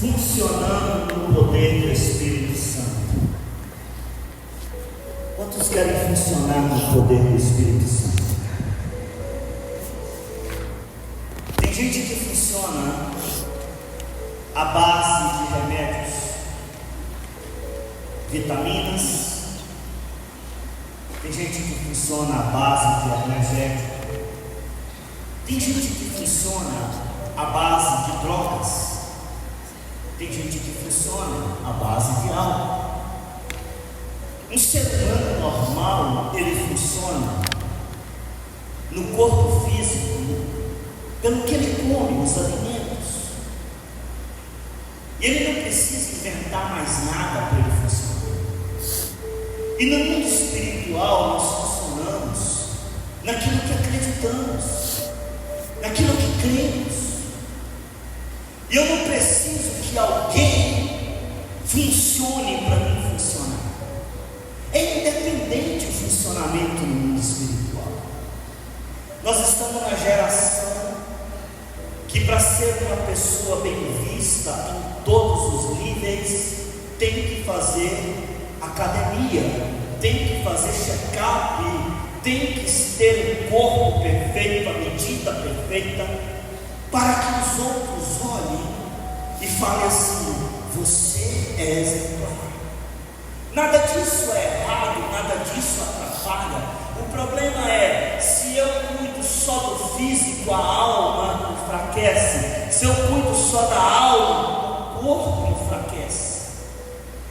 funcionando no poder do Espírito Santo. Quantos querem funcionar no poder do Espírito Santo? Tem gente que funciona à base de remédios, vitaminas. Tem gente que funciona à base de energético. Tem gente que funciona à base de drogas. Tem gente que funciona à base de álcool. Um ser humano normal, ele funciona no corpo físico pelo que ele come, os alimentos. E ele não precisa inventar mais nada para ele funcionar. E no mundo espiritual nós funcionamos naquilo que acreditamos, naquilo que cremos. E eu não preciso que alguém funcione para mim funcionar. É independente o funcionamento no mundo espiritual. Nós estamos na geração que, para ser uma pessoa bem vista em todos os níveis, tem que fazer academia, tem que fazer check-up, tem que ter um corpo perfeito, a medida perfeita, para que os outros olhem e falem assim: você é exemplar. Nada disso é errado, nada disso atrapalha. O problema é, se eu cuido só do físico, a alma enfraquece. Se eu cuido só da alma, o corpo enfraquece.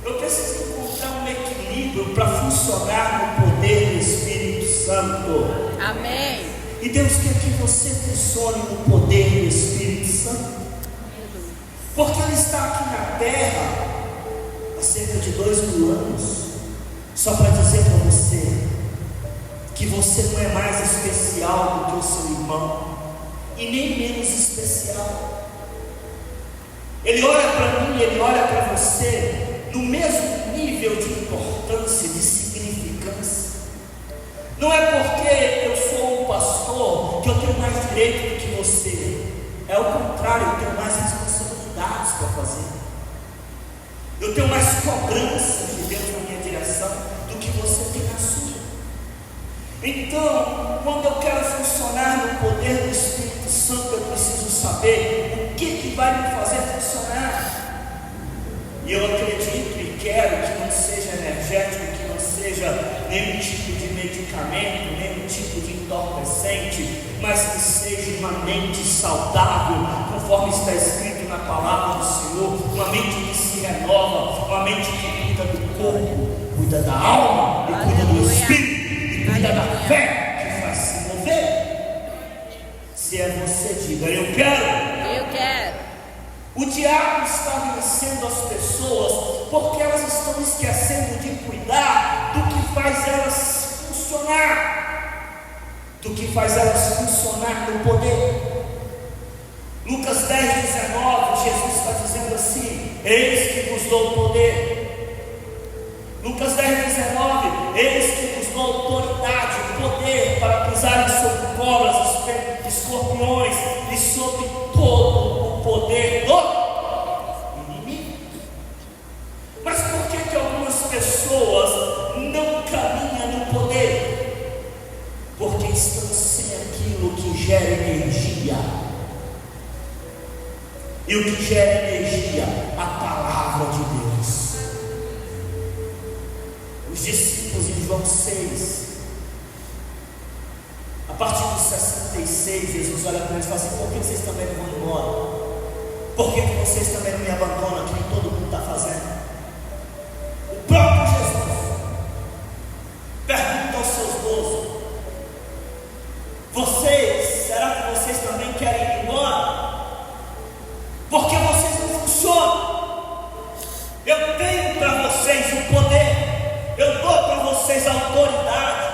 Eu preciso encontrar um equilíbrio para funcionar no poder do Espírito Santo. Amém. E Deus quer que você funcione no poder do Espírito Santo, porque Ele está aqui na terra há cerca de 2000 anos, só para dizer para você que você não é mais especial do que o seu irmão, e nem menos especial. Ele olha para mim, Ele olha para você no mesmo nível de importância, de significância. Não é porque eu sou um pastor que eu tenho mais direito do que você. É o contrário, eu tenho mais responsabilidades para fazer. Eu tenho mais cobrança de Deus na minha direção do que você tem na sua. Então, quando eu quero funcionar no poder do Espírito Santo, eu preciso saber o que vai me fazer funcionar. E eu acredito e quero que não seja energético, que não seja nenhum tipo de medicamento, nenhum tipo de entorpecente, mas que seja uma mente saudável, conforme está escrito na palavra do Senhor, uma mente que se renova, uma mente que cuida do corpo, cuida da alma, e cuida do espírito, e cuida da fé que faz se mover. Se é você, diga: eu quero. Eu quero. O diabo está vencendo as pessoas porque elas estão esquecendo de cuidar do que faz elas funcionar, do que faz elas funcionar no poder. Lucas 10:19, Jesus está dizendo assim: eis que vos dou poder. Lucas 10:19, eis que vos dou autoridade, poder para pisarem sobre cobras, escorpiões e sobre todo o poder do inimigo. Mas por que algumas pessoas não caminham no poder? Porque estão sem aquilo que gera energia. E o que gera energia? A palavra de Deus. Os discípulos em João 6, a partir dos 66, Jesus olha para eles e fala assim: por que vocês também não vão embora? Por que vocês também não me abandonam, que nem todo mundo está fazendo? O próprio Jesus pergunta aos seus 12: será que vocês também querem ir embora? Porque vocês não funcionam. Eu tenho para vocês o poder, eu dou para vocês a autoridade,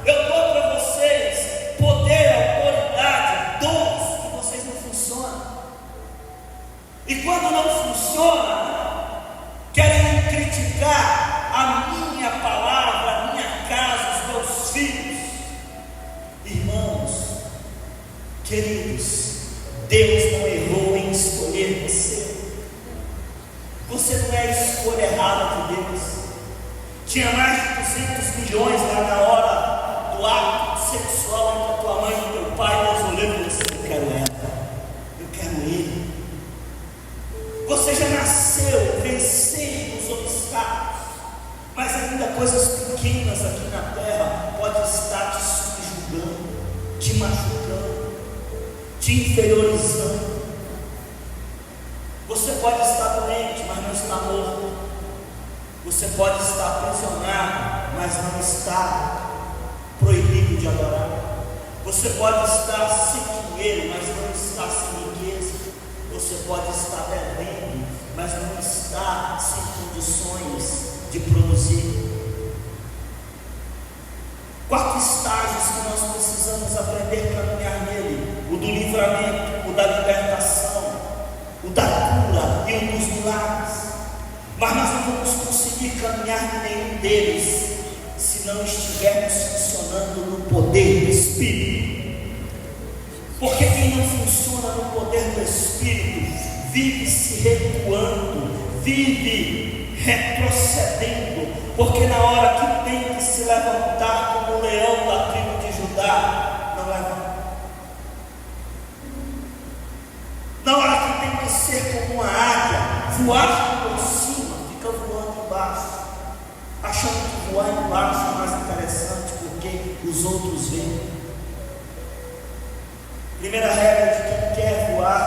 eu dou para vocês poder, autoridade, dons, que vocês não funcionam. E quando não funciona, querem criticar a minha palavra, a minha casa, os meus filhos. Irmãos, queridos, Deus não errou em escolher você. Você não é a escolha errada de Deus. Tinha mais de 200 milhões lá na hora do ato sexual entre a tua mãe e o teu pai. Deus olhou e disse: eu quero ela, eu quero ele. Você já nasceu vencendo os obstáculos, mas ainda coisas pequenas aqui na terra podem estar te subjugando, te machucando, te inferiorizando. Você pode estar doente, mas não está morto. Você pode estar aprisionado, mas não está proibido de adorar. Você pode estar sem dinheiro, mas não está sem riqueza. Você pode estar bebendo, mas não está sem condições de produzir. 4 estágios que nós precisamos aprender a caminhar nele: o do livramento, o da libertação, o da cura e o dos milagres. Mas nós não vamos conseguir caminhar em nenhum deles se não estivermos funcionando no poder do Espírito. Porque quem não funciona no poder do Espírito vive se recuando, vive retrocedendo, porque na hora que tem que se levantar como o leão da tribo de Judá, não levanta. Na hora que tem que ser como uma águia, voar por cima, fica voando embaixo, achando que voar embaixo é mais interessante porque os outros veem. Primeira regra de quem quer voar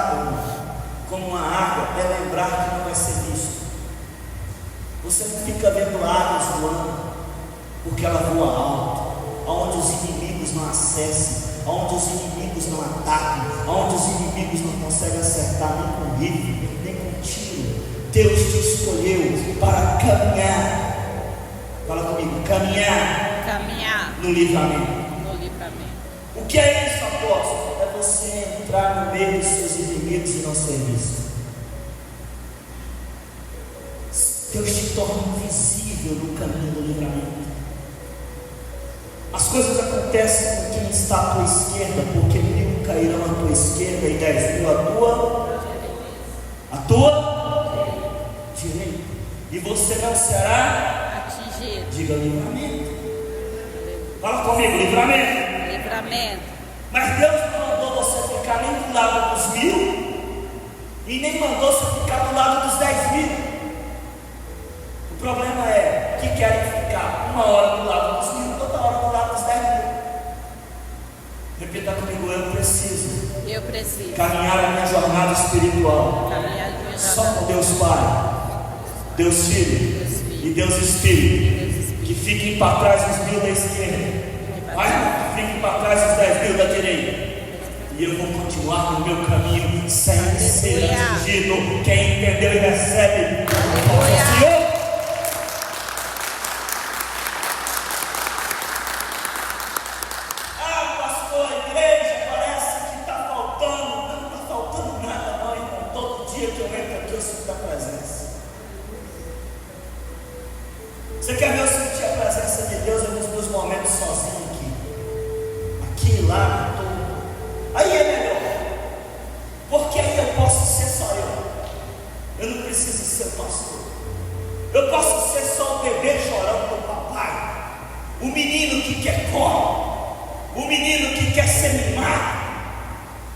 como uma águia é lembrar que não vai ser visto. Você não fica vendo águias voando, porque ela voa alto, aonde os inimigos não acessam, aonde os inimigos não atacam, aonde os inimigos não conseguem acertar nem com rifle, nem com tiro. Deus te escolheu para caminhar. Fala comigo: caminhar no livramento. O que é isso, apóstolo? É você entrar no meio dos seus inimigos e não ser visto. Deus te torna invisível no caminho do livramento. As coisas acontecem com quem está à tua esquerda, porque 1000 cairão à tua esquerda e 10.000 à tua direita, e você não será atingido. Diga livramento. Fala comigo: livramento. Mas Deus não mandou você ficar nem do lado dos 1000 e nem mandou você ficar do lado dos 10.000. O problema é que querem ficar uma hora do lado dos 1000, outra hora do lado dos 10.000. Repita comigo: eu preciso caminhar a minha jornada espiritual só com Deus Pai, Deus Filho e Deus Espírito. Que fiquem para trás os 1000 da esquerda, mas que fiquem para trás os 10.000 da direita. E eu vou continuar no meu caminho sem ser atingido. Quem entendeu e recebe, o Senhor. Você quer ver eu sentir a presença de Deus nos meus momentos sozinho aqui? Aqui, lá, todo. Aí é melhor. Porque aí eu posso ser só eu. Eu não preciso ser pastor. Eu posso ser só o bebê chorando do papai. O menino que quer colo. O menino que quer ser mimado.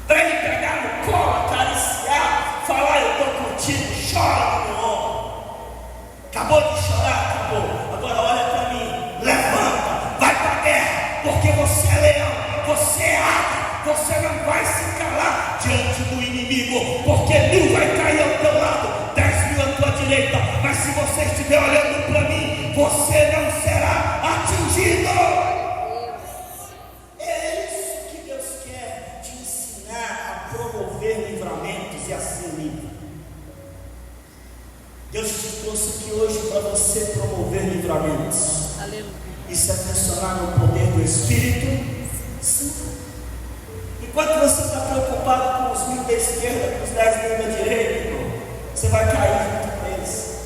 Para ele pegar no colo, acariciar, falar: eu estou contigo, chora no meu ombro. Acabou de chorar, acabou. Agora olha para mim, levanta, vai para a guerra, porque você é leão, você é águia, você não vai se calar diante do inimigo, porque 1000 vai cair ao teu lado, 10.000 à tua direita, mas se você estiver olhando para mim, você não será atingido. É isso que Deus quer te ensinar, a promover livramentos e a ser livre. Deus te trouxe aqui hoje para você promover livramentos. Aleluia. Isso é funcionar no poder do Espírito Santo. Enquanto você está preocupado com os 1000 da esquerda, com os 10.000 da direita, irmão, você vai cair junto com eles.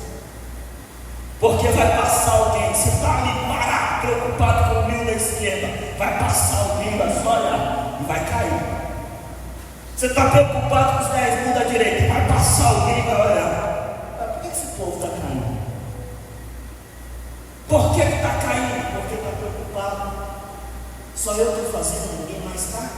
Porque vai passar alguém. Você está ali parado, preocupado com o 1000 da esquerda, vai passar alguém, vai só olhar e vai cair. Você está preocupado com os 10.000 da direita, vai passar alguém e vai olhar. Por que está caindo? Porque está preocupado. Só eu estou fazendo, ninguém mais está.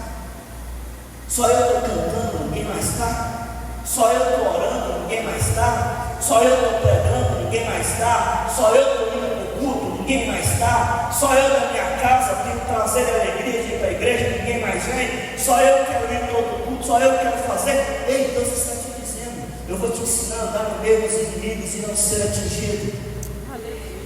Só eu estou cantando, ninguém mais está. Só eu estou orando, ninguém mais está. Só eu estou pregando, ninguém mais está. Só eu estou indo para o culto, ninguém mais está. Só eu na minha casa tenho prazer e alegria de ir para a igreja, ninguém mais vem. Só eu quero ir todo culto, só eu quero fazer. Ei, Deus está te dizendo: eu vou te ensinar a andar no meio dos inimigos e não ser atingido.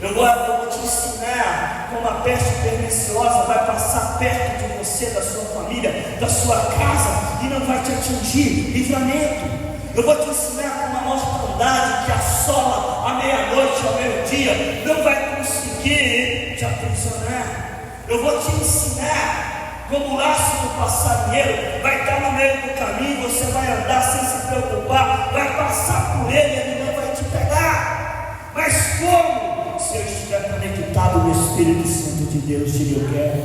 Eu vou te ensinar como a peste perniciosa vai passar perto de você, da sua família, da sua casa, e não vai te atingir. Livramento. Eu vou te ensinar como a mortandade que assola à meia-noite, ao meio-dia, não vai conseguir te aprisionar. Eu vou te ensinar como o laço do passarinheiro vai estar no meio do caminho, você vai andar sem se preocupar, vai passar por ele não vai te pegar. Mas como? Se eu estiver conectado no Espírito Santo de Deus, diga eu quero.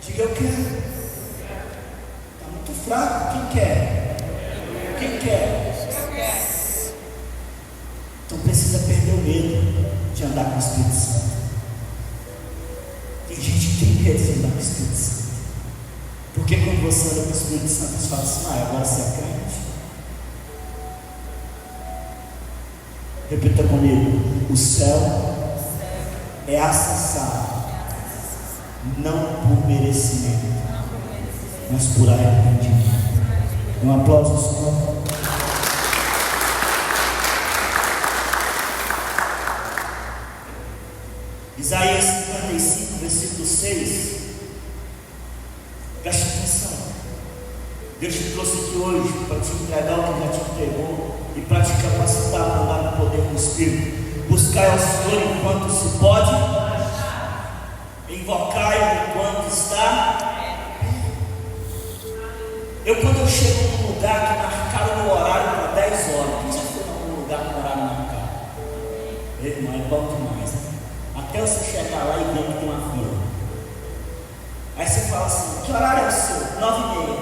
Diga eu quero. Está muito fraco. Quem quer? Quem quer? Então precisa perder o medo de andar com o Espírito Santo. Tem gente que tem medo de andar com o Espírito Santo. Porque quando você anda com o Espírito Santo, você fala assim: agora você é crente. Repita comigo: o céu é acessado não por merecimento, mas por arrependimento. Um aplauso, Senhor. Isaías 55, versículo 6. Preste atenção. Deus te trouxe aqui hoje para te entregar o que já te entregou e para te capacitar a andar no poder do Espírito. Buscai ao Senhor enquanto se pode, invocai-o enquanto está. Quando eu chego num lugar que marcaram meu horário para 10 horas, quem já foi em algum lugar com horário marcado? Meu irmão, é bom demais, né? Até você chegar lá e ver que tem uma fila. Aí você fala assim: que horário é o seu? 9h30.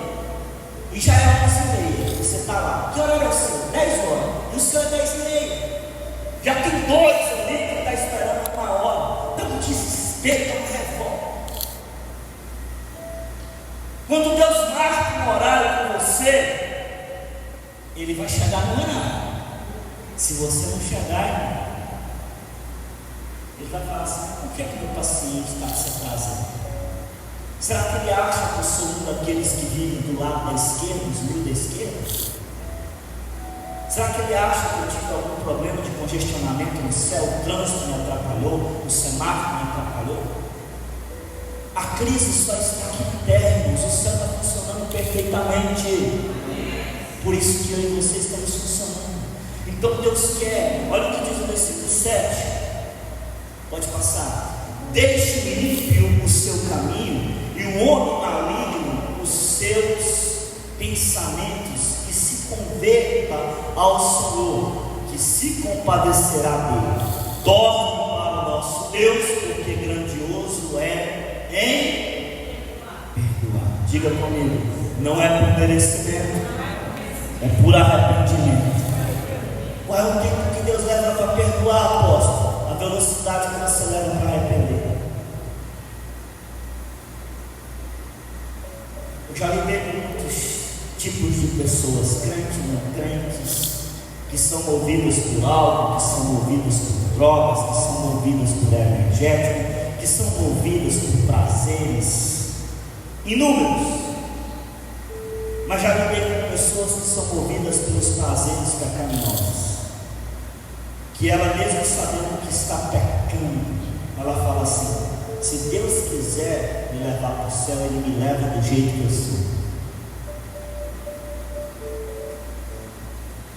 E já é 11h30. Você está lá. Que horário é o seu? 10 horas. E o seu é 10h30. Já tem dois ali que estão esperando uma hora. Dá um desespero, dá uma revolta. Quando Deus marca um horário com você, Ele vai chegar no horário. Se você não chegar, irmão, Ele vai falar assim: por que meu paciente está nessa casa? Será que ele acha que eu sou um daqueles que vivem do lado da esquerda, dos mil da esquerda? Será que ele acha que eu tive algum problema de congestionamento no céu? O trânsito me atrapalhou, o semáforo me atrapalhou? A crise só está aqui na terra, irmãos. O céu está funcionando perfeitamente. Por isso que eu e você estamos funcionando. Então Deus quer, olha o que diz o versículo 7. Pode passar. Deixe ímpio o seu caminho e o homem maligno os seus pensamentos, que se converta ao Senhor, que se compadecerá dele. Torne para o nosso Deus, porque grandioso é em perdoar. Diga comigo: não é por merecimento, é por arrependimento. Qual é o tempo que Deus leva para perdoar, apóstolo? A velocidade que você leva para arrepender. Eu já lidei com muitos tipos de pessoas, crentes, não crentes, que são movidos por álcool, que são movidos por drogas, que são movidos por energético, que são movidos por prazeres inúmeros. Mas já lidei com pessoas que são movidas pelos prazeres pecaminosos, que ela mesmo sabendo que está pecando, ela fala assim: se Deus quiser me levar para o céu, Ele me leva do jeito que eu sou.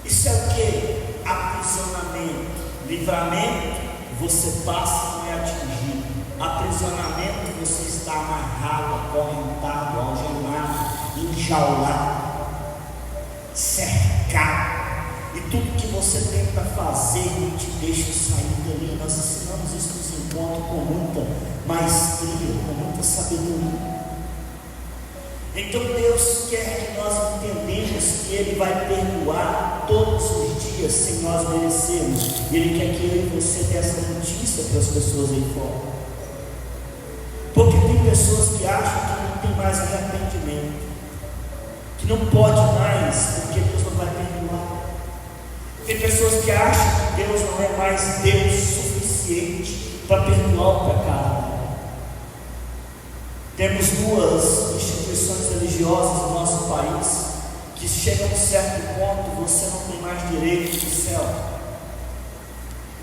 Isso é o que? Aprisionamento. Livramento, você passa e não é atingido. Aprisionamento, você está amarrado, acorrentado, algemado, enjaulado, cercado. E tudo que você tenta fazer não te deixa sair dali. Nós ensinamos isso nos encontros com muita maestria, com muita sabedoria. Então Deus quer que nós entendamos que Ele vai perdoar todos os dias sem nós merecermos. Ele quer que eu e você dê essa notícia para as pessoas aí fora. Porque tem pessoas que acham que não tem mais arrependimento, que não pode mais, porque Deus não vai perdoar. Tem pessoas que acham que Deus não é mais Deus suficiente para perdoar o pecado. Temos duas instituições religiosas no nosso país que chegam a um certo ponto, você não tem mais direito do céu,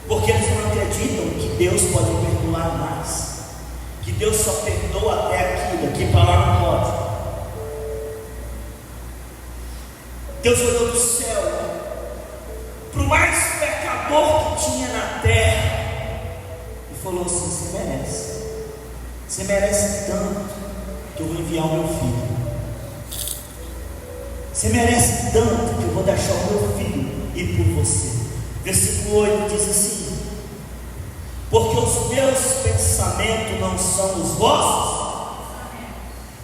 porque eles não acreditam que Deus pode perdoar mais, que Deus só perdoa até aquilo, aqui para lá não pode. Deus olhou do céu para o mais pecador que tinha na terra e falou assim: você merece tanto que eu vou enviar o meu filho. Você merece tanto que eu vou deixar o meu filho ir por você. Versículo 8 diz assim: porque os meus pensamentos não são os vossos.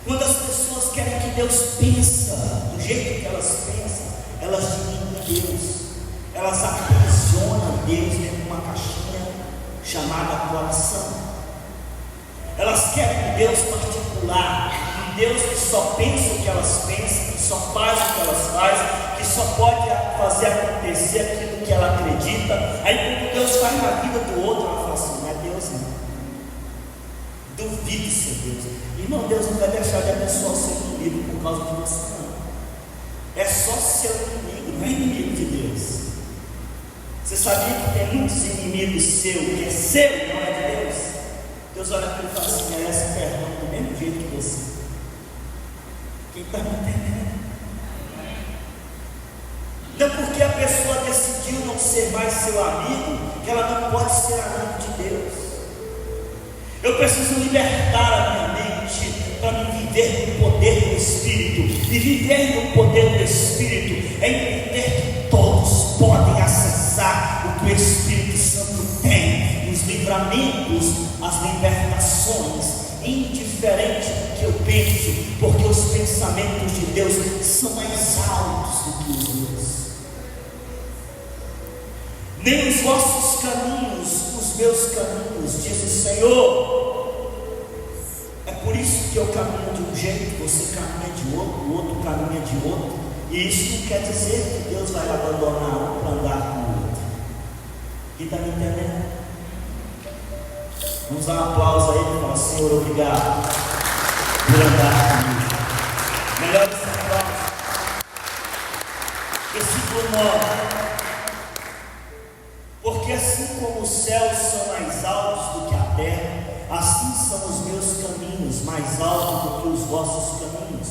Quando as pessoas querem que Deus pensa do jeito que elas pensam, elas diminuem Deus, elas aprisionam Deus dentro de uma caixinha chamada coração. Elas querem um Deus particular, um Deus que só pensa o que elas pensam, que só faz o que elas fazem, que só pode fazer acontecer aquilo que ela acredita. Aí quando Deus faz na vida do outro, ela fala assim: não é Deus não, duvido ser Deus. Irmão, Deus não vai deixar de abençoar o seu inimigo por causa de você não. É só seu inimigo, não é inimigo de Deus. Você sabia que tem muitos inimigos seus, que é seu, não é de Deus? Deus olha para ele e fala assim: merece perdão do mesmo jeito que você. Quem está me entendendo? Não porque a pessoa decidiu não ser mais seu amigo, que ela não pode ser amigo de Deus. Eu preciso libertar a minha mente para me viver no poder do Espírito. E viver no poder do Espírito é entender que todos podem acessar o que o Espírito Santo tem, os livramentos, as libertações, indiferente do que eu penso, porque os pensamentos de Deus são mais altos do que os meus. Nem os vossos caminhos, os meus caminhos, diz o Senhor. É por isso que eu caminho de um jeito, você caminha de outro, o outro caminha de outro. E isso não quer dizer que Deus vai abandonar um para andar com o outro. Quem está me entendendo? Vamos dar um aplauso a ele e falar: Senhor, obrigado por andar comigo. Melhor esse aplauso. Versículo 9: porque assim como os céus são mais altos do que a terra, assim são os meus caminhos mais altos do que os vossos caminhos,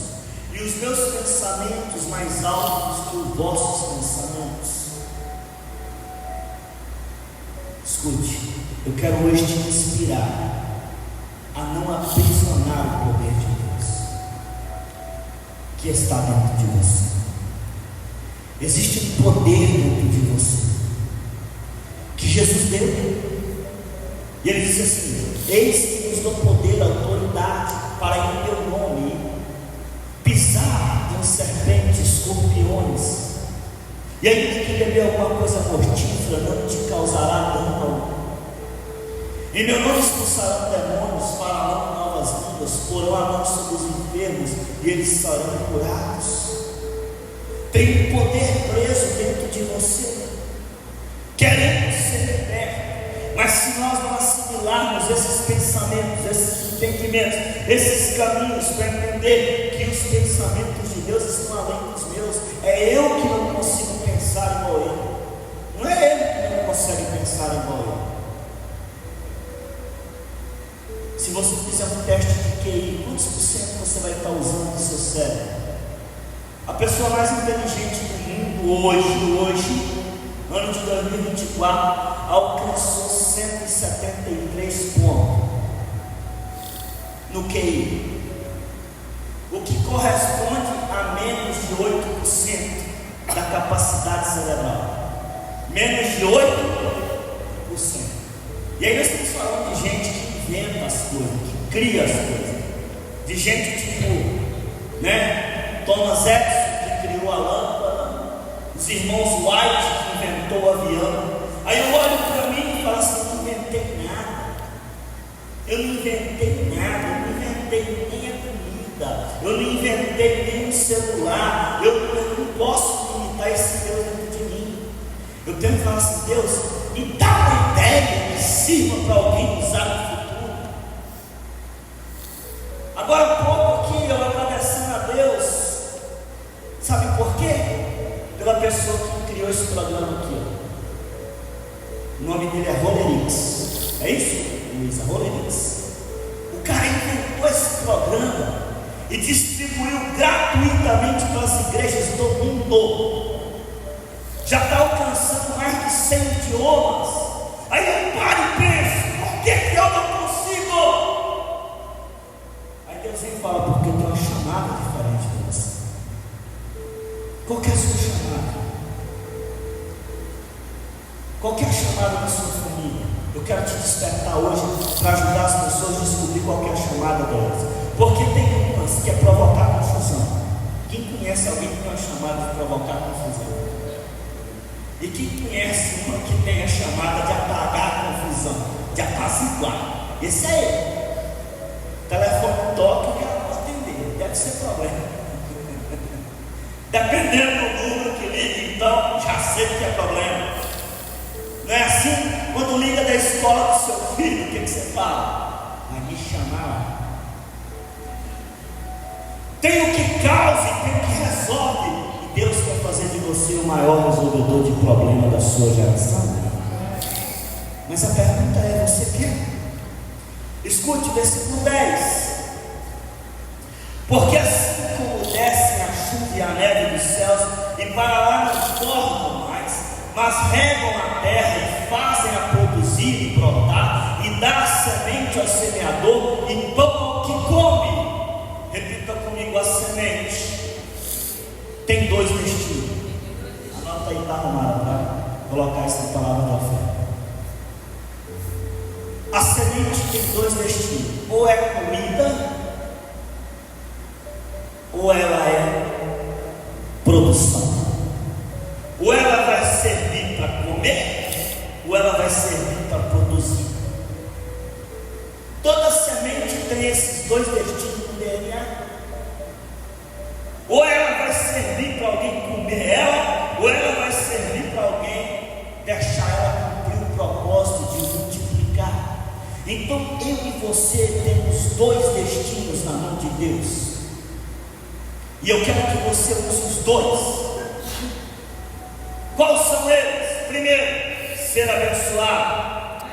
e os meus pensamentos mais altos do que os vossos pensamentos. Escute, eu quero hoje te inspirar a não aprisionar o poder de Deus que está dentro de você. Existe um poder dentro de você que Jesus deu, e ele disse assim: eis que nos dou poder, autoridade para em meu nome pisar em serpentes, escorpiões, e ainda que beber alguma coisa mortífera não te causará dano algum. Em meu nome expulsarão demônios, falarão novas línguas, porão a mão sobre os enfermos e eles serão curados. Tem um poder preso dentro de você, querendo ser liberto, mas se nós não assimilarmos esses pensamentos, esses entendimentos, esses caminhos para entender que os pensamentos de Deus estão além dos meus, é eu que não consigo pensar igual ele, não é ele que não consegue pensar igual ele. Se você fizer um teste de QI, quantos por cento você vai estar usando do seu cérebro? A pessoa mais inteligente do mundo hoje, ano de 2024, alcançou 173 pontos no QI, o que corresponde a menos de 8% da capacidade cerebral. Menos de 8%. E aí nós estamos falando de gente que inventa as coisas, que cria as coisas, de gente tipo né? Thomas Edison, que criou a lâmpada, os irmãos White, que inventou o avião. Aí eu olho para mim e falo assim: eu não inventei nada, eu não inventei nada, eu não inventei nem a comida, eu não inventei nem o celular, eu não posso limitar esse Deus dentro de mim. Eu tenho que falar assim: Deus, me dá uma ideia que sirva para alguém usar no futuro. Agora há pouco aqui eu agradecendo a Deus, sabe por quê? Pela pessoa que criou esse programa aqui, ó. O nome dele é Rolerix, é isso, Luísa? Rolerix. O cara inventou esse programa e distribuiu gratuitamente para as igrejas do mundo. Já está alcançando mais de 100 idiomas. Aí eu paro e penso: por que eu não consigo? Aí Deus vem e fala: porque eu tenho uma chamada diferente para você. Qual que é a sua chamada? Qual que é a chamada da sua família? Eu quero te despertar hoje para ajudar as pessoas a descobrir qual que é a chamada delas. Porque tem umas que é provocar confusão. Quem conhece alguém que tem uma chamada de provocar confusão? E quem conhece uma que tem a chamada de apagar a confusão, de apaziguar? Esse é ele. O telefone toca e ela pode atender. Deve ser problema. Dependendo do número que liga, então já sei que é problema. Não é assim? Quando liga da escola do seu filho, o que você fala? Vai me chamar. Tem o que causa e tem o que resolve. E Deus quer fazer de você o maior resolvedor de problema da sua geração. Mas a pergunta é: você quer? Escute o versículo 10. Porque assim como descem a chuva e a neve dos céus, e para lá não tornam mais, mas regam a terra e fazem a produzir e brotar, e dá a semente ao semeador e pão ao que come. Repita comigo: a semente tem dois destinos. Anota aí, está arrumada para colocar essa palavra da fé. A semente tem dois destinos: ou é comida, ou ela é produção. Ou ela vai servir para comer, ou ela vai servir para produzir. Toda semente tem esses dois destinos no DNA. Ou ela vai servir para alguém comer ela, ou ela vai servir para alguém deixar ela cumprir o propósito de multiplicar. Então eu e você temos dois destinos na mão de Deus. E eu quero que você use os dois. Quais são eles? Primeiro, ser abençoado.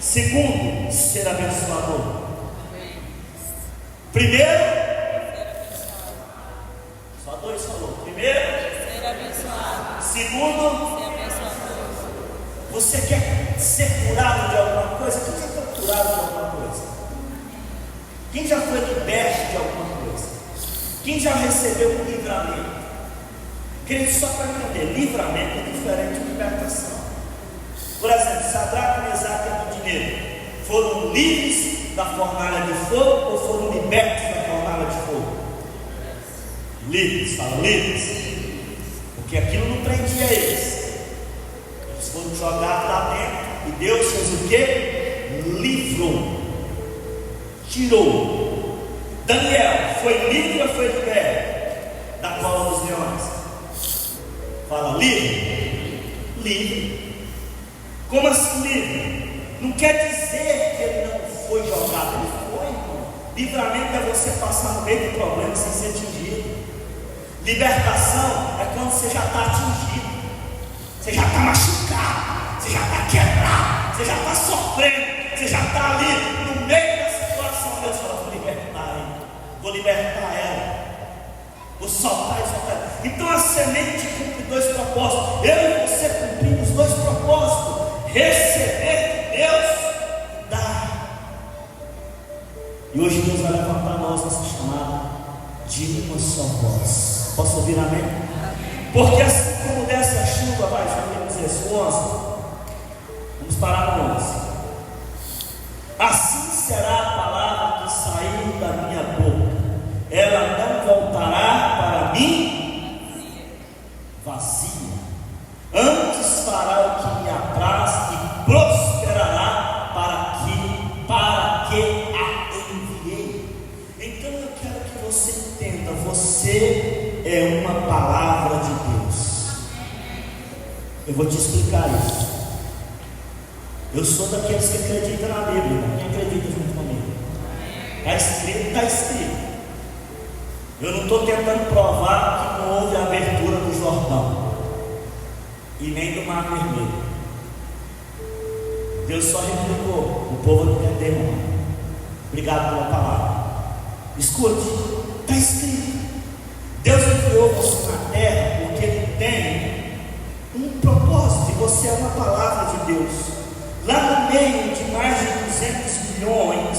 Segundo, ser abençoador. Primeiro, só dois falou. Primeiro, ser abençoado. Segundo, ser abençoador. Você quer ser curado de alguma coisa? Quem já foi curado de alguma coisa? Quem já foi liberto de alguma coisa? Quem já recebeu um livramento? Querido, só para entender, livramento é diferente de libertação. Por exemplo, Sadraque, Mesaque e Abednego foram livres da fornalha de fogo ou foram libertos da fornalha de fogo? Livres, fala livres. Porque aquilo não prendia eles. Eles foram jogados lá dentro e Deus fez o quê? Livrou, tirou. Daniel foi livre ou foi liberto da cova dos leões? Fala livre? Livre. Como assim livre? Não quer dizer que ele não foi jogado, ele foi, irmão. Livramento é você passar no meio do problema sem ser atingido. Libertação é quando você já está atingido, você já está machucado, você já está quebrado, você já está sofrendo, você já está ali no meio da situação. Deus fala: vou libertar ele, vou libertar ela, vou soltar e soltar ela. Então a semente cumpre dois propósitos. Eu e você cumprimos dois propósitos: receber de Deus e dar. E hoje Deus vai levantar nós essa chamada de uma só voz. Posso ouvir amém? Porque assim como desce a chuva, vai, vamos dizer isso, 11. Vamos parar no 11. Assim será a palavra que saiu da minha boca. ela não voltará para mim vazia. Antes fará o que me apraz e prosperará para que a enviei. Então eu quero que você entenda: você é uma palavra de Deus. Eu vou te explicar isso. Eu sou daqueles que acreditam na Bíblia. Quem acredita junto comigo? Está escrito, está escrito. Eu não estou tentando provar que não houve a abertura do Jordão e nem do Mar Vermelho. Deus só replicou, o povo não entendeu. Obrigado pela palavra. Escute, está escrito. Deus enviou você na terra porque Ele tem um propósito, e você é uma palavra de Deus. Lá no meio de mais de 200 milhões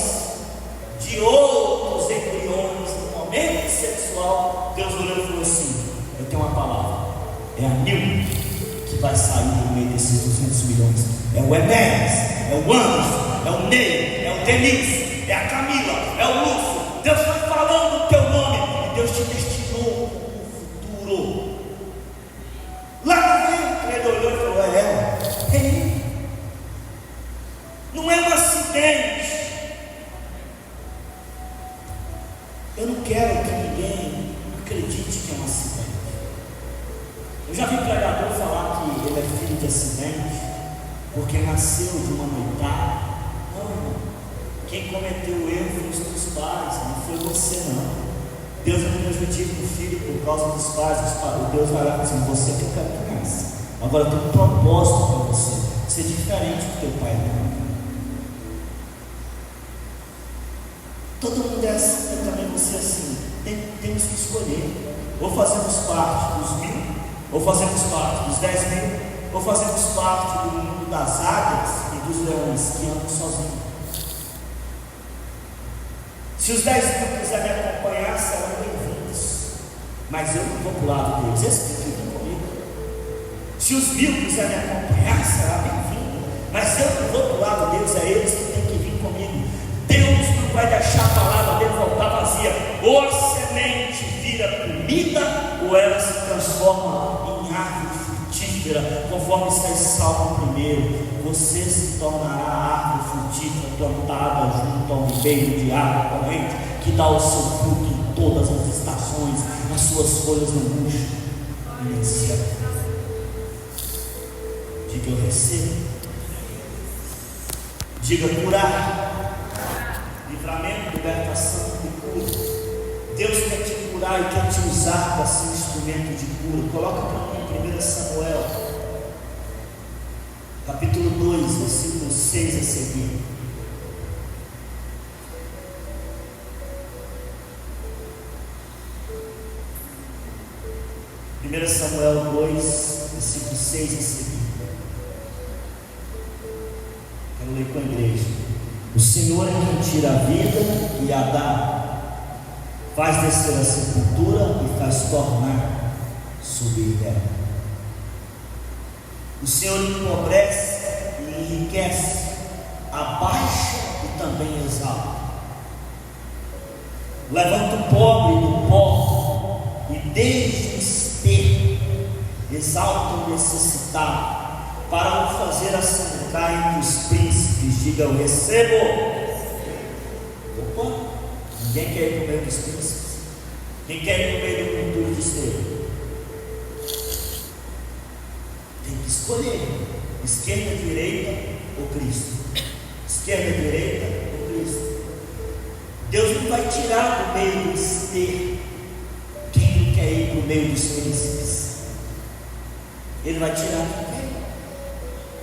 de outros embriões no momento sexual, Deus olhou e falou assim: eu tenho uma palavra, é a Nil que vai sair no meio desses 200 milhões. É o Enéas, é o Anderson, é o Ney, é o Denise, é a Camila, é o Lúcio. Deus foi falando o teu nome e Deus te destinou o futuro. Lá no meio Ele olhou e falou: é ela, é ele. Não é um acidente. Eu não quero que ninguém acredite que é um acidente. Eu já vi pregador falar que ele é filho de acidente porque nasceu de uma noitada. Não, irmão. Quem cometeu o erro foi os teus pais, não foi você não. Deus não prejudica o filho por causa dos pais. Deus vai lá e diz assim: você que é criança, agora tem um propósito para você ser diferente do teu pai e da mãe. Todo mundo é assim, eu também vou ser assim. Temos que escolher: ou fazemos parte dos 1000, ou fazemos parte dos 10.000, ou fazemos parte do mundo das águias e dos leões que andam sozinhos. Se os 10.000 quiserem me acompanhar, serão bem-vindos, mas eu não vou para o lado deles, eles têm que vir comigo. Se os 1000 quiserem me acompanhar, será bem-vindo, mas eu não vou para o lado deles, é eles que têm que vir comigo. Deus não vai deixar a palavra dele voltar vazia. Ou a semente vira comida, ou ela se transforma em árvore frutífera, conforme está em Salmo 1. Você se tornará árvore frutífera, plantada junto ao ribeiro de água corrente, que dá o seu fruto em todas as estações, as suas folhas não murcham e nem secam. Diga: eu recebo. Diga: curar. Livramento, libertação e cura. Deus quer te curar e quer te usar para ser um instrumento de cura. Coloca para mim 1 Samuel, capítulo 2, versículo 6 a seguir. Samuel 2, versículo 6 a seguir. Quero ler com a igreja. O Senhor é quem tira a vida e a dá, faz descer a sepultura e faz tornar subir dela. O Senhor empobrece e enriquece, abaixa e também exalta. Levanta o pobre do pó e desde o esterco exalta o necessitado, para o fazer assentar entre os príncipes. Diga: eu recebo. Opa, ninguém quer ir para o meio dos príncipes. Quem quer ir para o meio do culto de esterco? Tem que escolher: esquerda, direita ou Cristo. Esquerda, direita ou Cristo. Deus não vai tirar do meio do esterco quem não quer ir para o meio dos príncipes. Ele vai tirar quem quer.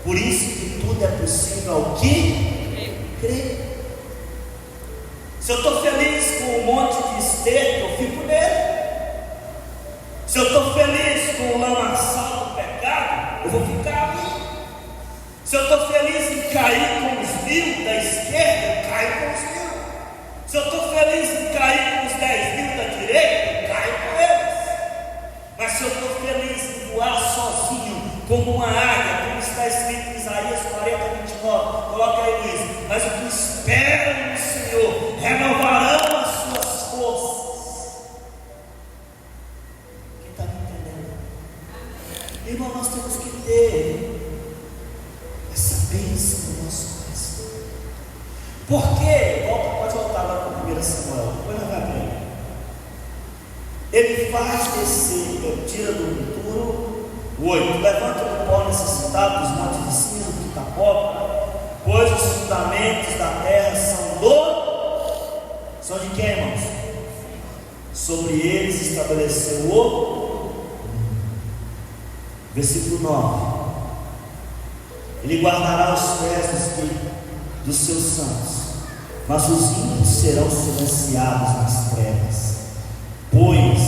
Por isso que tudo é possível ao que crê. Se eu estou feliz com um monte de esterco, eu fico nele. Se eu estou feliz com o lamaçal do pecado, eu vou ficar ali. Se eu estou feliz em cair com os 1000 da esquerda, eu caio com os 1000. Se eu estou feliz em cair com os 10.000 da direita, eu caio com eles. Mas se eu estou feliz em voar sozinho, como uma águia, como está escrito em Isaías 40:29, coloca aí, Luiz. Mas o que esperam no Senhor renovarão as suas forças. Porque, pode voltar lá para 1 Samuel, depois não vai para ele. Ele faz descer, tira do monturo, 8, levanta o pó necessitado dos montes de cinza, do Itapoca, pois os fundamentos da terra são de quem, irmãos? Sobre eles estabeleceu o versículo 9. Ele guardará os pés dos seus santos, mas os ímpios serão silenciados nas trevas, pois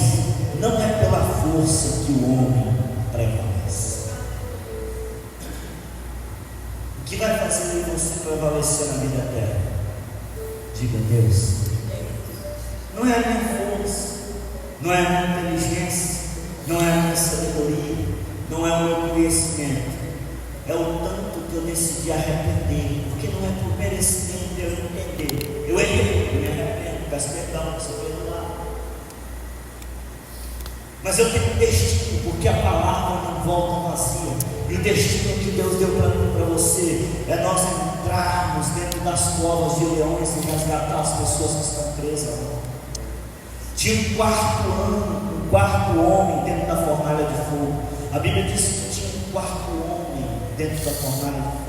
não é pela força que o homem prevalece. O que vai fazer você prevalecer na vida eterna? Diga Deus. Não é a minha força, não é a minha inteligência, não é a minha sabedoria, não é o meu conhecimento. É o tanto que eu decidi arrepender, porque não é por merecimento de eu entender. Eu errei, eu me arrependo, peço perdão, você perdoar. Mas eu tenho um destino, porque a palavra não volta vazia. E o destino que Deus deu para mim, para você, é nós entrarmos dentro das covas de leões e resgatar as pessoas que estão presas. Tinha um quarto homem dentro da fornalha de fogo. A Bíblia diz que tinha um quarto homem dentro da fornalha de fogo.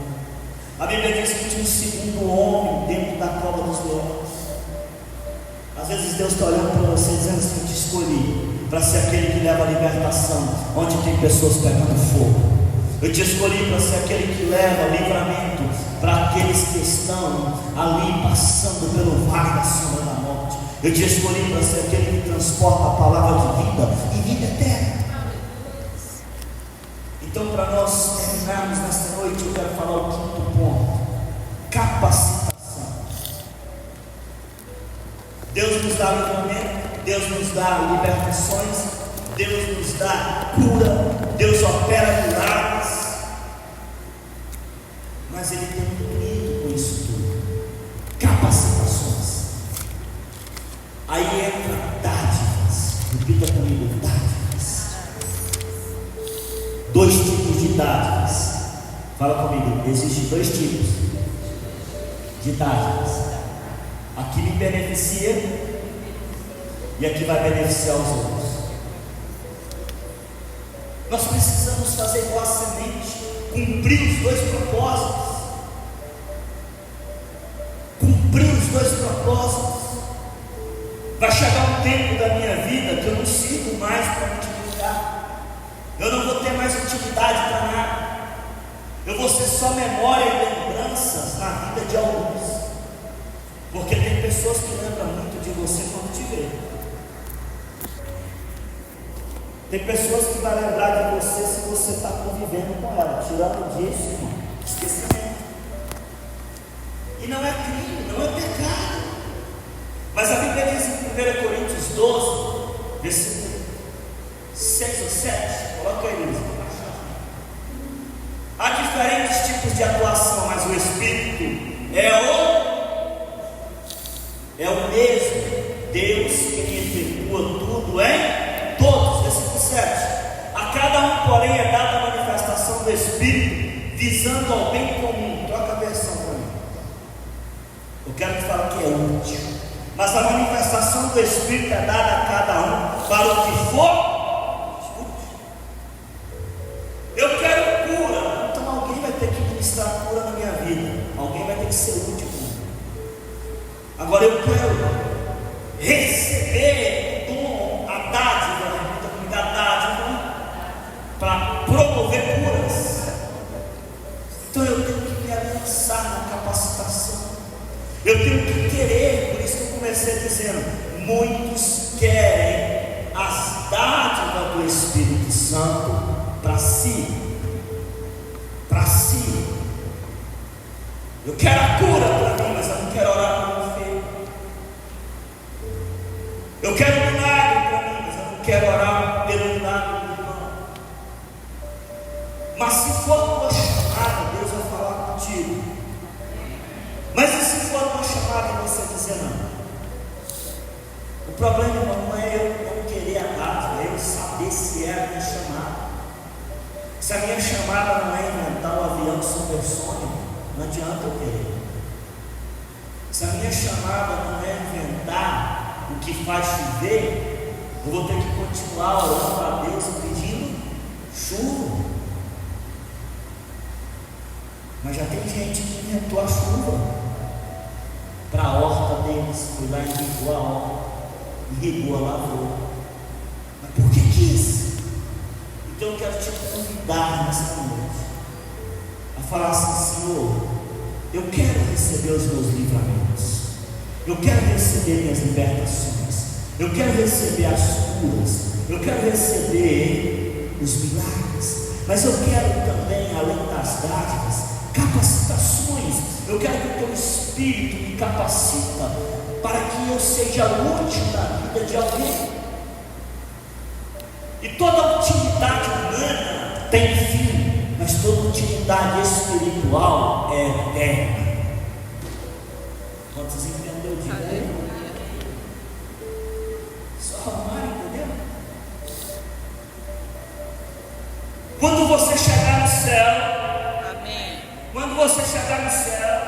A Bíblia diz que tinha um segundo homem dentro da cova dos leões. Às vezes Deus está olhando para você dizendo assim: eu te escolhi para ser aquele que leva a libertação onde tem pessoas pegando fogo. Eu te escolhi para ser aquele que leva livramento para aqueles que estão ali passando pelo vale da sombra da morte. Eu te escolhi para ser aquele que transporta a palavra de vida e vida eterna. Então, para nós terminarmos nesta noite, eu quero falar o quinto ponto: capacitação. Deus nos dá livramento, Deus nos dá libertações, Deus nos dá cura, Deus opera milagres, mas Ele tem um limite com isso tudo. Capacitações. Aí entra dádivas. Repita comigo: dádivas. 2 tipos de dádivas. Fala comigo: existem 2 tipos de dádivas. Aqui me beneficia e aqui vai beneficiar os outros. Nós precisamos fazer igual a semente, cumprir os 2 propósitos. Cumprir os 2 propósitos. Vai chegar um tempo da minha vida que eu não sirvo mais para multiplicar. Eu não vou ter mais utilidade para nada. Eu vou ser só memória e lembranças na vida de alguns. Porque tem pessoas que lembram muito de você quando te vê. Tem pessoas que vão lembrar de você se você está convivendo com ela. Tirando disso, irmão, esquecimento. E não é crime, não é pecado. Mas a Bíblia diz em 1 Coríntios 12, versículo 6 ou 7. Coloca aí, Luiz. Há diferentes tipos de atuação, mas o Espírito é o mesmo. Deus quem efetua tudo em todos. Versículo 7. A cada um, porém, é dada a manifestação do Espírito, visando ao bem comum. Troca a versão para mim. Eu quero te falar que é útil. Mas a manifestação do Espírito é dada a cada um para o que for. Eu quero cura, então alguém vai ter que ministrar cura na minha vida. Alguém vai ter que ser útil. Agora eu quero receber o dom, a dádiva, para promover curas. Então eu tenho que me avançar na capacitação. Eu tenho que querer. Por isso que eu comecei dizendo: muitos querem as dádivas do Espírito Santo para si. Para si. Eu quero a cura para mim, mas eu não quero orar para o enfermo. Eu quero um milagre para mim, mas eu não quero orar pelo milagre do irmão. Mas se for a tua chamada, Deus vai falar contigo. Mas e se for a tua chamada e você dizer não? O problema, irmão, não é eu não querer a dádiva, é eu saber se é a minha chamada. Se a minha chamada não é inventar um avião supersônico, não adianta eu querer. Se a minha chamada não é inventar o que faz chover, eu vou ter que continuar orando a Deus e pedindo chuva. Mas já tem gente que inventou a chuva para a horta deles, foi lá e irrigou a horta, irrigou a lavoura. Mas por que quis? Então eu quero te convidar nessa noite a falar assim: Senhor, eu quero receber os meus livramentos, eu quero receber minhas libertações, eu quero receber as curas, eu quero receber os milagres, mas eu quero também, além das dádivas, capacitações. Eu quero que o teu Espírito me capacita para que eu seja útil na vida de alguém. E toda utilidade humana tem fim, mas toda utilidade espiritual é eterna. Quantos entenderam de novo? Só arrumar, entendeu? Quando você chegar no céu, quando você chegar no céu,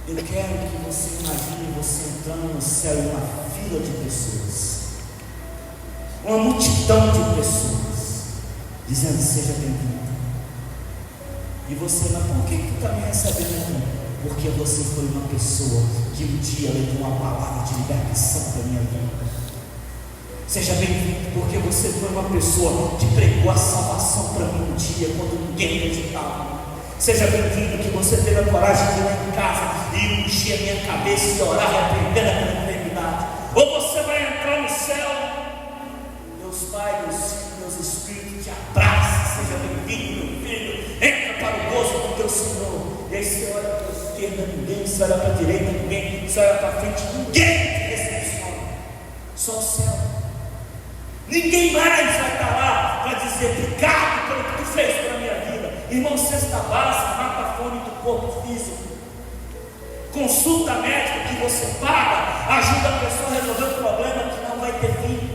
eu quero que você imagine você entrando no céu em uma fila de pessoas, uma multidão de pessoas, dizendo: seja bem-vindo. E você, mas por que tu está me recebendo aqui? Porque você foi uma pessoa que um dia levou uma palavra de libertação para a minha vida. Seja bem-vindo, porque você foi uma pessoa que pregou a salvação para mim um dia, quando ninguém acreditava. Seja bem-vindo, que você teve a coragem de ir lá em casa e ungir a minha cabeça e orar, repreender aquela enfermidade. Ou você vai entrar no céu, Deus Pai, Deus Filho, Deus Espírito te abraça. Seja bem-vindo, meu filho, entra para o gozo do teu Senhor. E aí você olha para a esquerda, ninguém, você olha para a direita, ninguém, você olha para a frente, ninguém te recepciona, só o céu. Ninguém mais vai estar lá para dizer: obrigado pelo que tu fez pela minha vida. Irmão, cesta básica mata a fome do corpo físico. Consulta médica que você paga ajuda a pessoa a resolver um problema que não vai ter fim.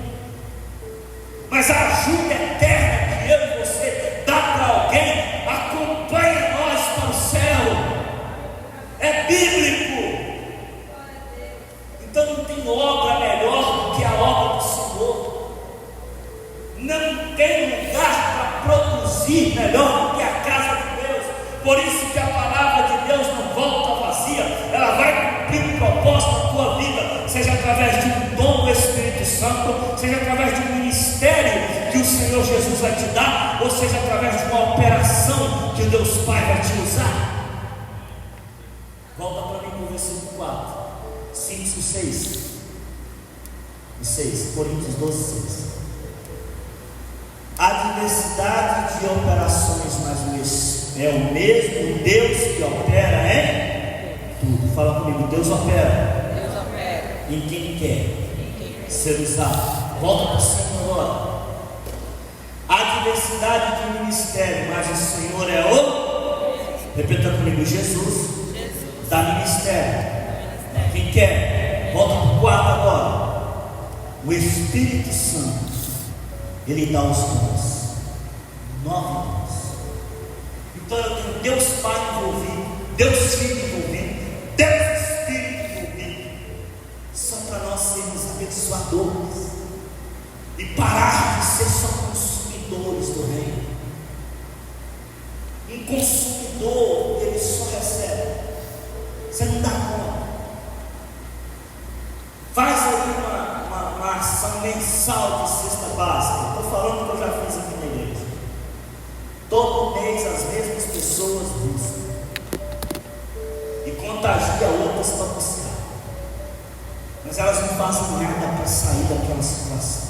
Mas a ajuda eterna que eu e você dá para alguém acompanha nós para o céu. É bíblico. Então não tem obra melhor do que a obra do Senhor. Não tem lugar para produzir melhor do que a casa de Deus. Por isso que a palavra de Deus não volta vazia. Ela vai cumprir um propósito na tua vida, seja através de um dom do Espírito Santo, seja através de um ministério que o Senhor Jesus vai te dar, ou seja através de uma operação que o Deus Pai vai te usar. Volta para mim para o versículo 4, 5, 6 e 6, Coríntios 12, 6. A diversidade de operações, mas é o mesmo Deus que opera em tudo. Fala comigo: Deus opera. Deus opera em quem quer ser usado. Volta para cima agora. Há diversidade de ministério, mas o Senhor é o. Repita comigo: Jesus dá ministério. Quem quer? Volta para o 4 agora. O Espírito Santo, Ele dá os dons, 9 dons. Então eu tenho Deus Pai envolvido, Deus Filho envolvido, Deus Espírito envolvido, só para nós sermos abençoadores e parar de ser só consumidores do reino. Um consumidor, ele só recebe, você não dá conta. Faz aí uma ação mensal de cesta básica. Estou falando que eu já fiz aqui na igreja. Todo mês as mesmas pessoas buscam e contagia outras para buscar, mas elas não fazem nada para sair daquela situação.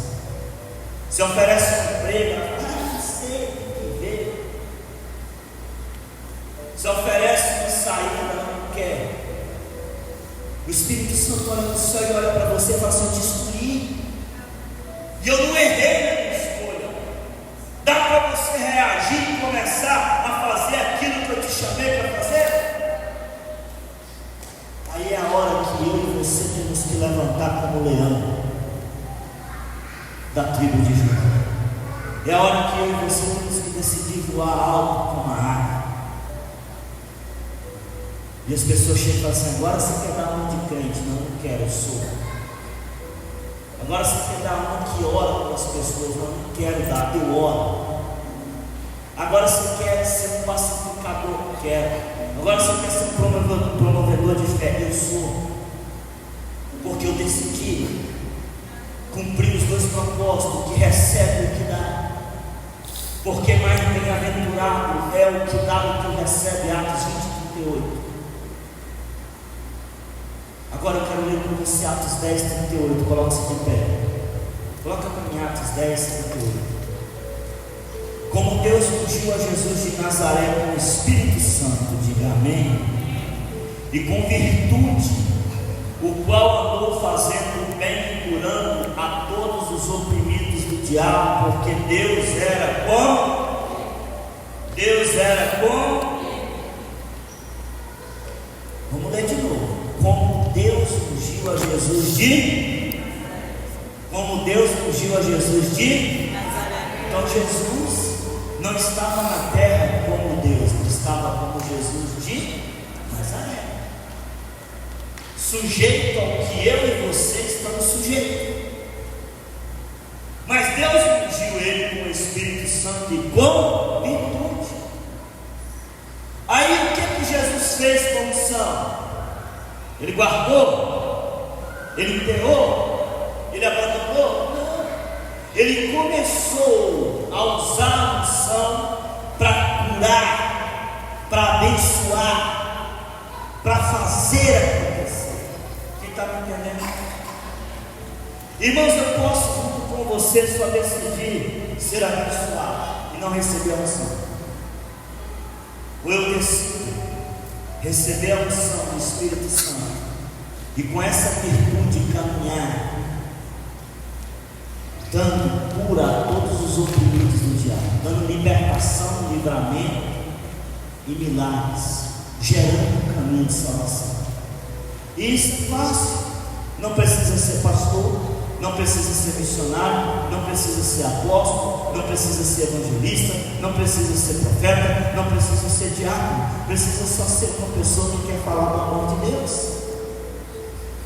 Se oferece um emprego, ela fala: não sei, tem que ver. Se oferece uma saída, ela não quer. O Espírito Santo olha no céu e olha para você e fala assim: eu te escolhi e eu não errei na minha escolha. Dá para você reagir e começar a fazer aquilo que eu te chamei para fazer? Aí é a hora que eu e você temos que levantar como leão da tribo de Judá. É a hora que eu e você temos que decidir voar alto como a águia. E as pessoas chegam e falam assim: agora você quer dar uma de crente? Não, não quero, eu sou. Agora você quer dar uma que ora com as pessoas? Não, não quero dar, eu oro. Agora você quer ser um pacificador? Quero. Agora você quer ser um promovedor de fé? Eu sou. Porque eu decidi cumprir os dois propósitos: o que recebe e o que dá. Porque mais bem-aventurado é o que dá do que o recebe. Atos 20:38. Agora eu quero ler com você Atos 10:38. Coloque-se de pé. Coloca para mim Atos 10:38. Como Deus ungiu a Jesus de Nazaré com o Espírito Santo, diga amém, e com virtude, o qual andou fazendo bem e curando a todos os oprimidos do diabo, porque Deus era com. Deus era com. Vamos ler de novo. Como Deus ungiu a Jesus de. Como Deus ungiu a Jesus de. Então Jesus não estava na terra como Deus, ele estava como Jesus de Nazaré, sujeito ao que eu e você estamos sujeitos. Mas Deus ungiu ele com o Espírito Santo e com virtude. Aí o que Jesus fez com a unção? Ele guardou? Ele enterrou? Ele abandonou? Não. Ele começou a usar a unção para curar, para abençoar, para fazer acontecer. Quem está me entendendo? Irmãos, eu posso junto com você só decidir ser abençoado e não receber a unção. Ou eu decido receber a unção do Espírito Santo e com essa virtude caminhar, dando cura a todos os oprimidos do diabo, dando libertação, livramento e milagres, gerando um caminho de salvação. E isso é fácil. Não precisa ser pastor, não precisa ser missionário, não precisa ser apóstolo, não precisa ser evangelista, não precisa ser profeta, não precisa ser diácono. Precisa só ser uma pessoa que quer falar do amor de Deus.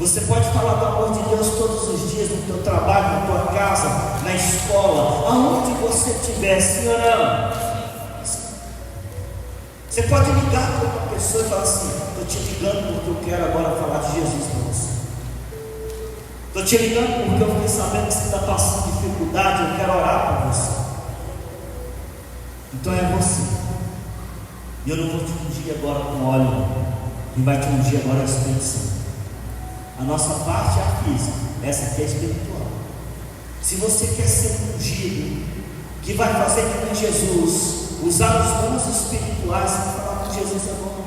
Você pode falar do amor de Deus todos os dias, no teu trabalho, na tua casa, na escola, aonde você estiver, sim ou não? Você pode ligar para uma pessoa e falar assim: estou te ligando porque eu quero agora falar de Jesus para você. Estou te ligando porque eu fiquei sabendo que você está passando dificuldade, eu quero orar por você. Então é você. E eu não vou te ungir agora com óleo, quem vai te ungir agora é o Espírito Santo. A nossa parte é a física, essa aqui é a espiritual. Se você quer ser ungido, que vai fazer que nem Jesus, usar os dons espirituais e falar com Jesus é bom.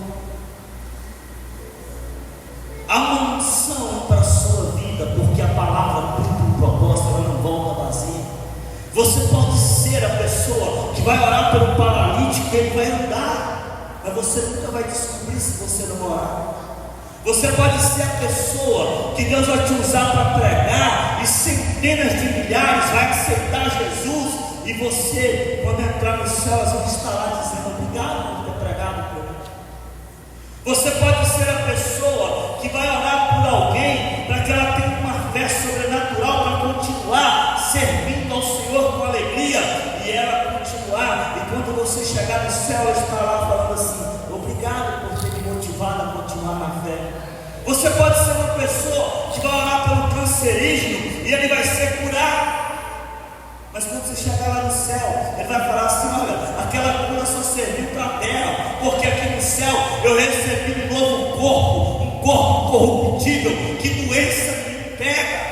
Há uma unção para a sua vida, porque a palavra cumpre um propósito, ela não volta vazia. Você pode ser a pessoa que vai orar pelo paralítico, ele vai andar, mas você nunca vai descobrir se você não orar. Você pode ser a pessoa que Deus vai te usar para pregar e centenas de milhares vai aceitar Jesus, e você, quando entrar no céu, elas vão estar lá dizendo: obrigado por ter pregado por mim. Você pode ser a pessoa que vai orar por alguém para que ela tenha uma fé sobrenatural para continuar servindo ao Senhor com alegria, e ela continuar, e quando você chegar no céu, ela está lá falando assim: obrigado por ter me motivado a continuar na fé. Você pode ser uma pessoa que vai orar pelo cancerígeno e ele vai ser curado, mas quando você chegar lá no céu, ele vai falar assim: olha, aquela cura só serviu para a terra, porque aqui no céu eu recebi um novo corpo, um corpo corruptível, que doença me pega.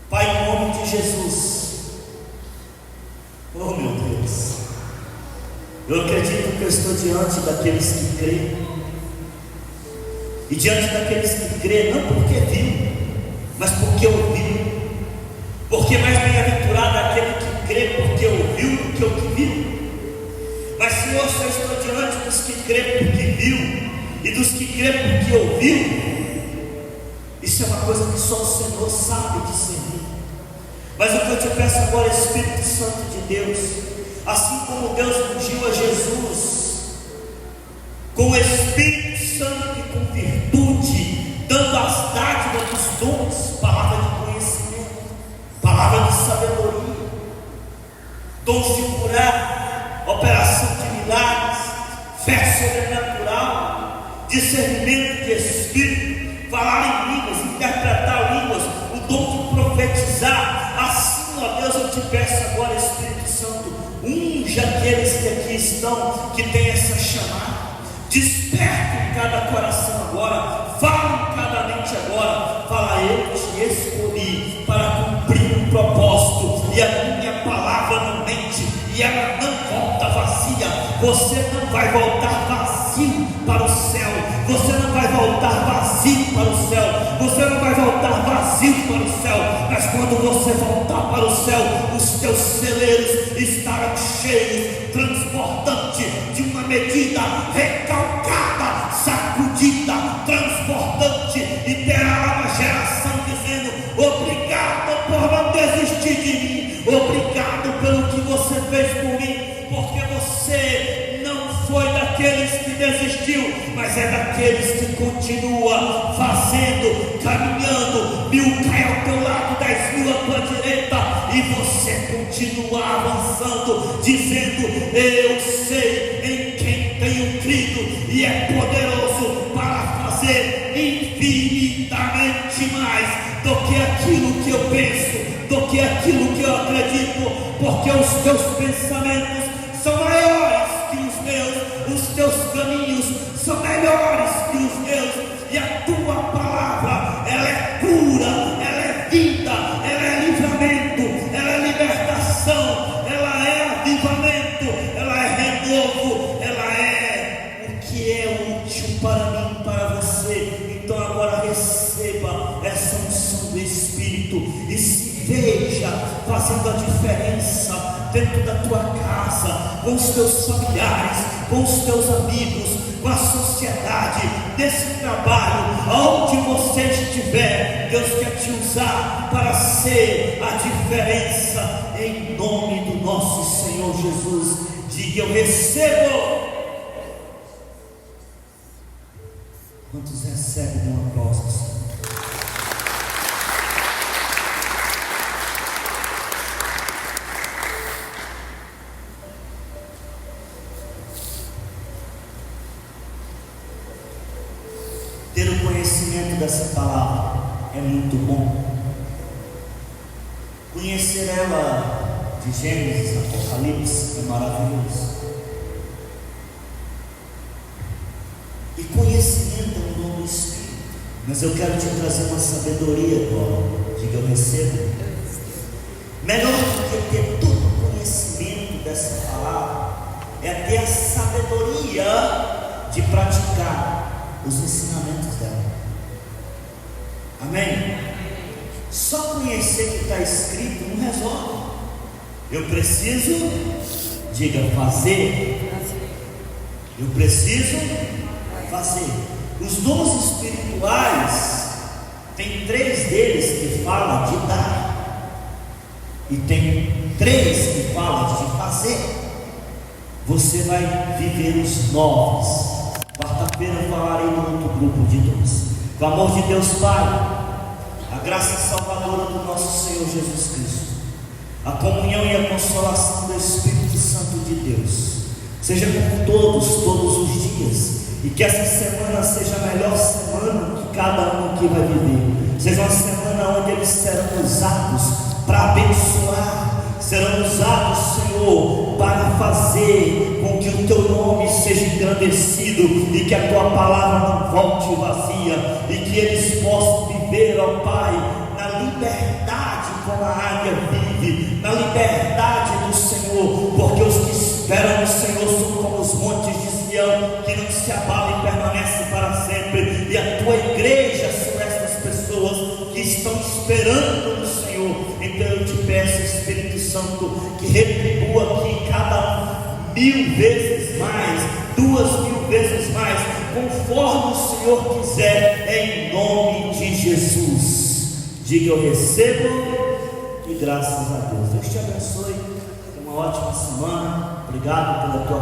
Pai, em nome de Jesus, oh meu Deus, eu acredito que eu estou diante daqueles que creem, e diante daqueles que creem, não porque viu, mas porque ouviu. Porque mais bem-aventurado é aquele que crê porque ouviu do que o que viu. Mas Senhor, se eu estou diante dos que creem porque viu e dos que creem porque ouviu, isso é uma coisa que só o Senhor sabe discernir. Mas o que eu te peço agora, Espírito Santo de Deus, assim como Deus ungiu a Jesus com o o Espírito Santo que com virtude, dando as dádivas dos dons, palavra de conhecimento, palavra de sabedoria, dons de curar, operação de milagres, fé sobrenatural, discernimento de espírito, falar em línguas, interpretar línguas, o dom de profetizar. Assim, ó Deus, eu te peço agora, Espírito Santo, unja aqueles que aqui estão, que tem essa chamada, desperta em cada coração agora, fala em cada mente agora, fala: eu te escolhi para cumprir um propósito, e a minha palavra não mente, e ela não volta vazia. Você não vai voltar vazio para o céu, você não vai voltar vazio para o céu, você não vai voltar vazio para o céu, mas quando você voltar para o céu, os teus celeiros estarão cheios, transbordante de uma medida recalcada, sacudida, transbordante, e terá lá uma geração dizendo: obrigado por não desistir de mim, obrigado pelo que você fez por mim, porque você não foi daqueles que desistiu, mas é daqueles que continua fazendo, caminhando. 1000 cai ao teu lado, 10.000 à tua direita, e você continua avançando, dizendo: eu sei em quem tenho crido, e é poderoso para fazer infinitamente mais do que aquilo que eu penso, do que aquilo que eu acredito, porque os teus pensamentos são maiores que os meus, os teus caminhos são melhores que os meus, e a tua palavra, ela é cura, ela é vida, ela é livramento, ela é libertação, ela é avivamento, ela é renovo, ela é o que é útil para mim, para você. Então agora receba essa unção do Espírito e se veja fazendo a diferença dentro da tua casa, com os teus familiares, com os teus amigos, com a sociedade, nesse trabalho, aonde você estiver. Deus quer te usar para ser a diferença, em nome do nosso Senhor Jesus. Diga: eu recebo. Quantos recebem um aplauso? Ter o conhecimento dessa palavra é muito bom. Conhecer ela de Gênesis, Apocalipse, é maravilhoso. E conhecimento é um dom do Espírito. Mas eu quero te trazer uma sabedoria agora. Diga: eu recebo. Melhor do que ter todo o conhecimento dessa palavra é ter a sabedoria de praticar os ensinamentos dela. Amém? Só conhecer o que está escrito não resolve. Eu preciso, diga, fazer. Eu preciso fazer. Os dons espirituais, tem 3 deles que falam de dar, e tem 3 que falam de fazer. Você vai viver os 9. Quarta-feira eu falarei no outro grupo de 12. Com o amor de Deus Pai, a graça salvadora do nosso Senhor Jesus Cristo, a comunhão e a consolação do Espírito Santo de Deus seja com todos os dias, e que essa semana seja a melhor semana que cada um aqui vai viver. Seja uma semana onde eles serão usados para abençoar, serão usados, Senhor, para fazer com que o teu nome seja engrandecido, e que a tua palavra não volte vazia, e que eles possam viver, ó Pai, na liberdade como a águia vive, na liberdade do Senhor, porque os que esperam no Senhor são como os montes de Sião, que não se abalam e permanecem para sempre. E a tua igreja são essas pessoas que estão esperando no Senhor. Então eu te peço, Espírito Santo, que retribua aqui cada 1000 vezes mais, 2000 vezes mais, conforme o Senhor quiser, em nome de Jesus. Diga: eu recebo, e graças a Deus. Deus te abençoe. Tenha uma ótima semana. Obrigado pela tua